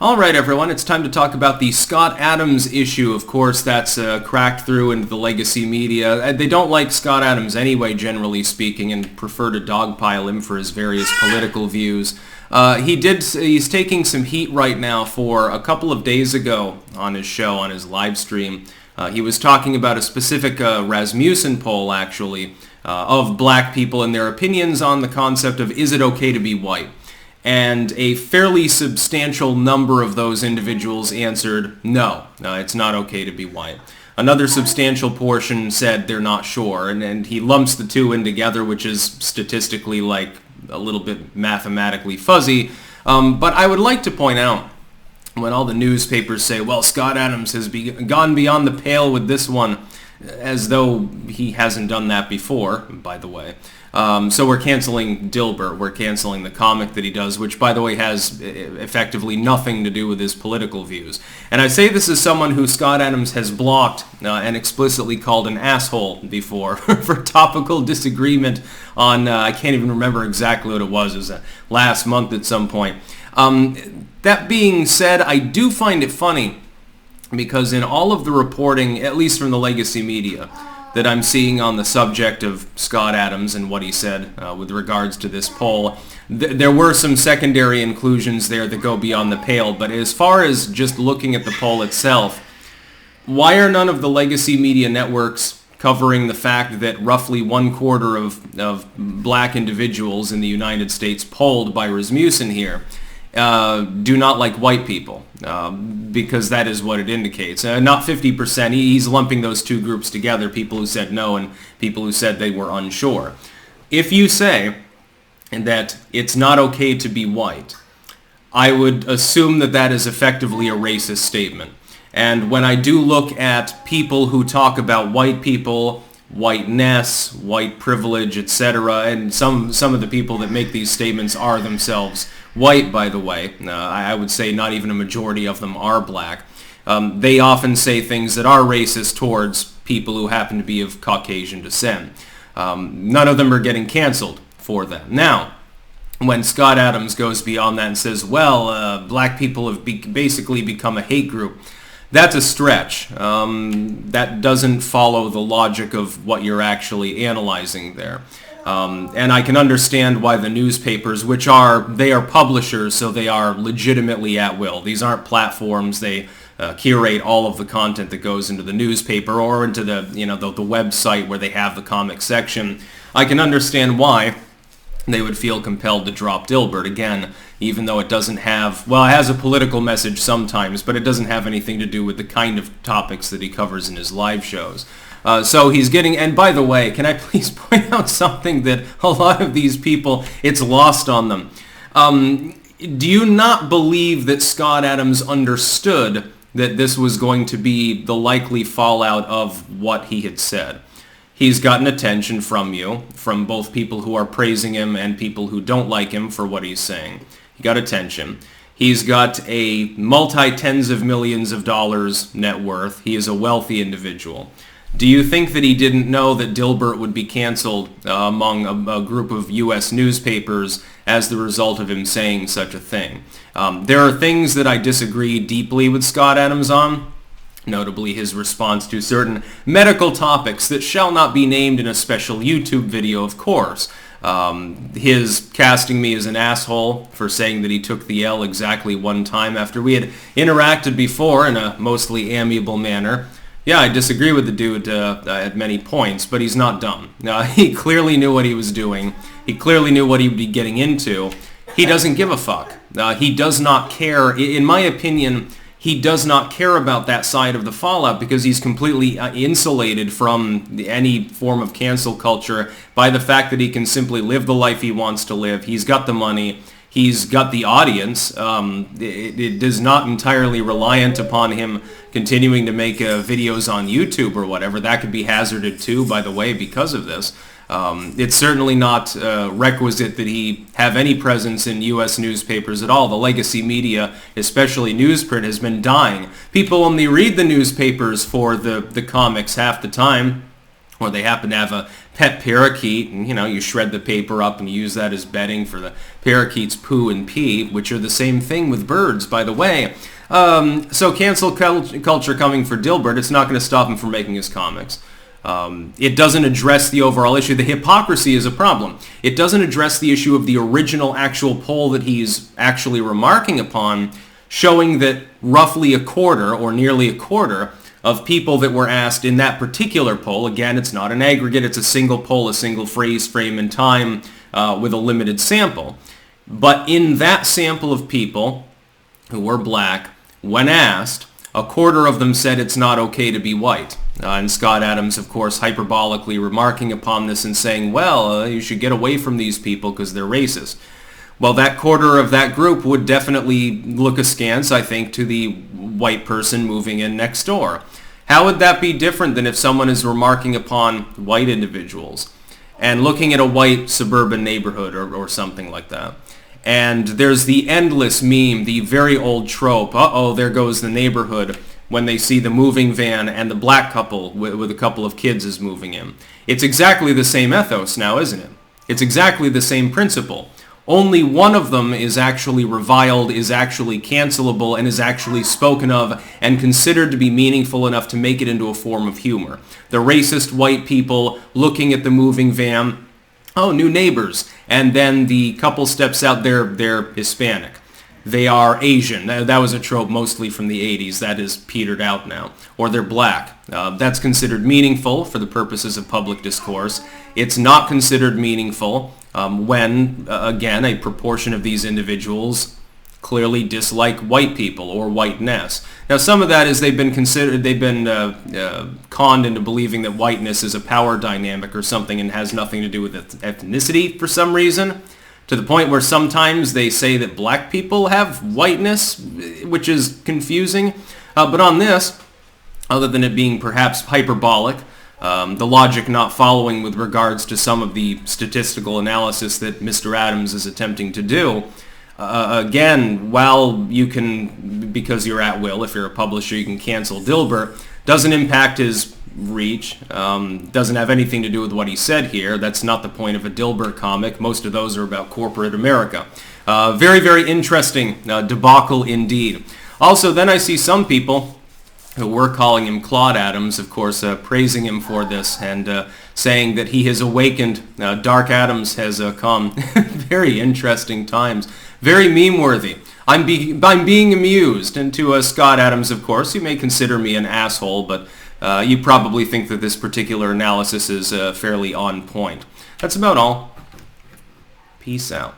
All right, everyone, it's time to talk about the Scottadams issue. Of course, that's cracked through into the legacy media. They don't like Scottadams anyway, generally speaking, and prefer to dogpile him for his various political views. He's taking some heat right now for a couple of days ago on his show, on his live stream. He was talking about a specific Rasmussen poll, actually, of black people and their opinions on the concept of is it okay to be white? And a fairly substantial number of those individuals answered, no, it's not okay to be white. Another substantial portion said they're not sure, and he lumps the two in together, which is statistically like a little bit mathematically fuzzy. But I would like to point out, when all the newspapers say, well, Scottadams has gone beyond the pale with this one, as though he hasn't done that before, by the way. So we're canceling Dilbert. We're canceling the comic that he does, which, by the way, has effectively nothing to do with his political views. And I say this as someone who Scottadams has blocked and explicitly called an asshole before for topical disagreement on, I can't even remember exactly what it was last month at some point. That being said, I do find it funny because in all of the reporting, at least from the legacy media, that I'm seeing on the subject of Scottadams and what he said with regards to this poll, there were some secondary inclusions there that go beyond the pale. But as far as just looking at the poll itself, why are none of the legacy media networks covering the fact that roughly 1/4 of black individuals in the United States polled by Rasmussen here do not like white people, because that is what it indicates. Not 50%. He's lumping those two groups together, people who said no and people who said they were unsure. If you say that it's not okay to be white, I would assume that that is effectively a racist statement. And when I do look at people who talk about white people, whiteness, white privilege, etc., and some of the people that make these statements are themselves white, by the way. I would say not even a majority of them are black. They often say things that are racist towards people who happen to be of Caucasian descent. None of them are getting canceled for that. Now, when Scottadams goes beyond that and says, well, black people have basically become a hate group, that's a stretch. That doesn't follow the logic of what you're actually analyzing there. And I can understand why the newspapers, they are publishers, so they are legitimately at will. These aren't platforms. They curate all of the content that goes into the newspaper or into the website where they have the comic section. I can understand why they would feel compelled to drop Dilbert. Again, even though it doesn't have, well, it has a political message sometimes, but it doesn't have anything to do with the kind of topics that he covers in his live shows. So he's getting, and by the way, can I please point out something that a lot of these people, it's lost on them. Do you not believe that Scottadams understood that this was going to be the likely fallout of what he had said? He's gotten attention from you, from both people who are praising him and people who don't like him for what he's saying. He got attention. He's got a multi-tens of millions of dollars net worth. He is a wealthy individual. Do you think that he didn't know that Dilbert would be canceled among a group of U.S. newspapers as the result of him saying such a thing? There are things that I disagree deeply with Scottadams on, notably his response to certain medical topics that shall not be named in a special YouTube video, of course. His casting me as an asshole for saying that he took the L exactly one time after we had interacted before in a mostly amiable manner. Yeah, I disagree with the dude at many points, but he's not dumb. He clearly knew what he was doing. He clearly knew what he'd be getting into. He doesn't give a fuck. He does not care. In my opinion, he does not care about that side of the fallout because he's completely insulated from any form of cancel culture by the fact that he can simply live the life he wants to live. He's got the money. He's got the audience. It is not entirely reliant upon him continuing to make videos on YouTube or whatever. That could be hazarded too, by the way, because of this. It's certainly not requisite that he have any presence in U.S. newspapers at all. The legacy media, especially newsprint, has been dying. People only read the newspapers for the comics half the time, or they happen to have a pet parakeet, and you shred the paper up and use that as bedding for the parakeet's poo and pee, which are the same thing with birds, by the way. So cancel culture coming for Dilbert, it's not going to stop him from making his comics. It doesn't address the overall issue. The hypocrisy is a problem. It doesn't address the issue of the original actual poll that he's actually remarking upon, showing that roughly a quarter, or nearly a quarter, of people that were asked in that particular poll, again, it's not an aggregate, it's a single poll, a single phrase frame in time with a limited sample. But in that sample of people who were black, when asked, a quarter of them said it's not okay to be white. And Scottadams, of course, hyperbolically remarking upon this and saying, well, you should get away from these people because they're racist. Well, that quarter of that group would definitely look askance, I think, to the white person moving in next door. How would that be different than if someone is remarking upon white individuals and looking at a white suburban neighborhood or something like that? And there's the endless meme, the very old trope, uh-oh, there goes the neighborhood, when they see the moving van and the black couple with a couple of kids is moving in. It's exactly the same ethos now, isn't it? It's exactly the same principle. Only one of them is actually reviled, is actually cancelable, and is actually spoken of and considered to be meaningful enough to make it into a form of humor. The racist white people looking at the moving van, oh, new neighbors, and then the couple steps out, they're Hispanic. They are Asian. That was a trope mostly from the 80s. That is petered out now. Or they're black. That's considered meaningful for the purposes of public discourse. It's not considered meaningful when, again, a proportion of these individuals clearly dislike white people or whiteness. Now, some of that is they've been conned into believing that whiteness is a power dynamic or something and has nothing to do with ethnicity for some reason, to the point where sometimes they say that black people have whiteness, which is confusing. But on this, other than it being perhaps hyperbolic, the logic not following with regards to some of the statistical analysis that Mr. Adams is attempting to do, again, while you can, because you're at will, if you're a publisher, you can cancel Dilbert, doesn't impact his reach, doesn't have anything to do with what he said here. That's not the point of a Dilbert comic. Most of those are about corporate America. Very, very interesting debacle indeed. Also, then I see some people who were calling him Claude-Adams, of course, praising him for this and saying that he has awakened. Dark Adams has come. Very interesting times. Very meme-worthy. I'm being amused. And to Scottadams, of course, you may consider me an asshole, but you probably think that this particular analysis is fairly on point. That's about all. Peace out.